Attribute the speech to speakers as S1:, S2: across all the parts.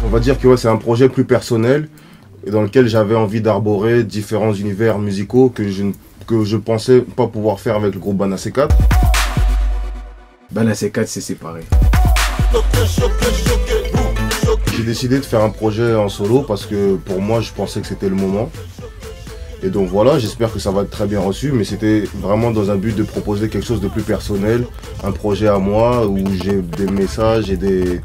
S1: On va dire que ouais, c'est un projet plus personnel et dans lequel j'avais envie d'arborer différents univers musicaux que je pensais pas pouvoir faire avec le groupe Bana C4.
S2: Bana C4 s'est séparé.
S1: J'ai décidé de faire un projet en solo parce que pour moi je pensais que c'était le moment. Et donc voilà, j'espère que ça va être très bien reçu, mais c'était vraiment dans un but de proposer quelque chose de plus personnel, un projet à moi où j'ai des messages et des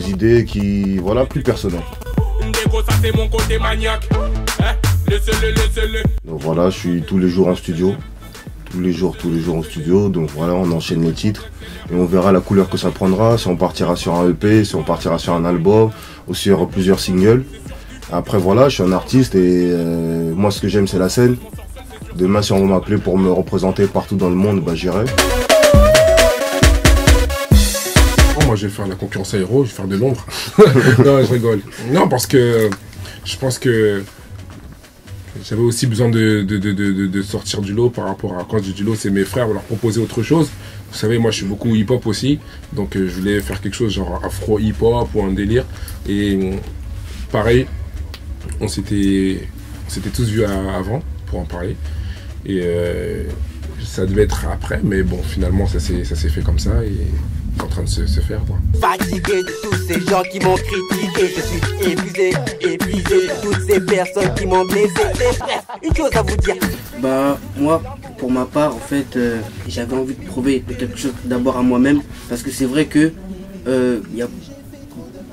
S1: idées qui, voilà, plus personnelles. Donc voilà, je suis tous les jours en studio, tous les jours en studio, donc voilà, on enchaîne les titres et on verra la couleur que ça prendra, si on partira sur un EP, si on partira sur un album, ou sur plusieurs singles. Après voilà, je suis un artiste et moi ce que j'aime c'est la scène. Demain si on va m'appeler pour me représenter partout dans le monde, bah j'irai.
S3: Moi je vais faire la concurrence à Hero, je vais faire de l'ombre. Non je rigole. Non parce que je pense que j'avais aussi besoin de sortir du lot par rapport à quand je dis du lot, c'est mes frères, leur proposer autre chose. Vous savez, moi je suis beaucoup hip-hop aussi, donc je voulais faire quelque chose genre afro hip-hop ou un délire. Et pareil, on s'était tous vus avant pour en parler. Et ça devait être après, mais bon, finalement ça s'est fait comme ça et c'est en train de se faire, quoi.
S4: Fatigué de tous ces gens qui m'ont critiqué, je suis épuisé de toutes ces personnes qui m'ont blessé. Bref, une chose à vous dire.
S5: Bah moi, pour ma part, en fait, j'avais envie de prouver quelque chose d'abord à moi-même, parce que c'est vrai que y a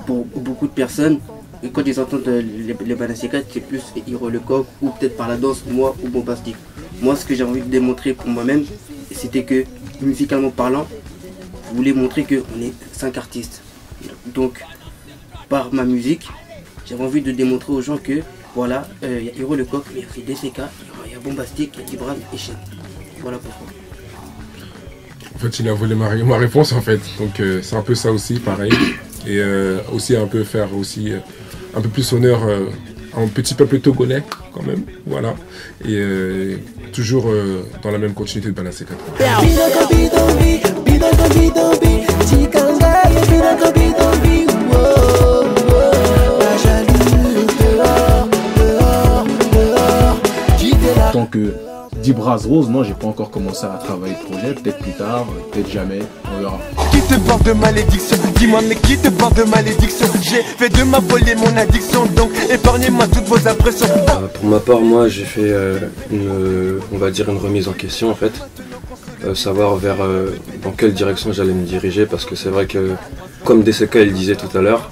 S5: pour beaucoup de personnes, et quand ils entendent les Bana C4, c'est plus Hero Lecoq ou peut-être par la danse, moi ou Bombastic. Moi, ce que j'ai envie de démontrer pour moi-même, c'était que musicalement parlant, je voulais montrer qu'on est 5 artistes. Donc, par ma musique, j'avais envie de démontrer aux gens que, voilà, il y a Hero Lecoq, il y a aussi DCK, il y a Bombastic, il y a Dibran et Chen. Voilà pourquoi.
S3: En fait, il a volé ma réponse en fait, donc c'est un peu ça aussi, pareil. Et aussi un peu faire aussi un peu plus honneur à un petit peuple togolais quand même, voilà. Et toujours dans la même continuité de Bana C4.
S2: En tant que Dibras Rose, non, j'ai pas encore commencé à travailler le projet, peut-être plus tard, peut-être jamais, on verra.
S6: Qui te porte de malédiction? Dis-moi, mais qui te porte de malédiction? J'ai fait de ma folie mon addiction, donc épargnez-moi toutes vos impressions.
S7: Pour ma part, moi j'ai fait on va dire une remise en question en fait. Savoir vers dans quelle direction j'allais me diriger, parce que c'est vrai que, comme DCK il disait tout à l'heure,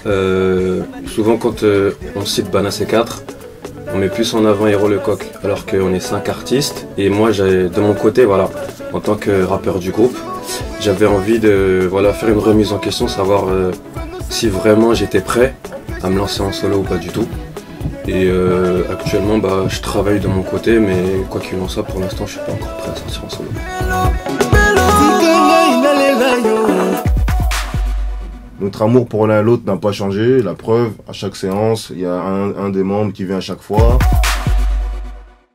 S7: souvent quand on cite Bana C4, on met plus en avant Hero Lecoq, alors qu'on est 5 artistes. Et moi, de mon côté, voilà, en tant que rappeur du groupe, j'avais envie de faire une remise en question, savoir si vraiment j'étais prêt à me lancer en solo ou pas du tout. Et actuellement, je travaille de mon côté, mais quoi qu'il en soit, pour l'instant, je suis pas encore prêt à sortir en solo.
S1: Notre amour pour l'un et l'autre n'a pas changé. La preuve, à chaque séance, il y a un des membres qui vient à chaque fois.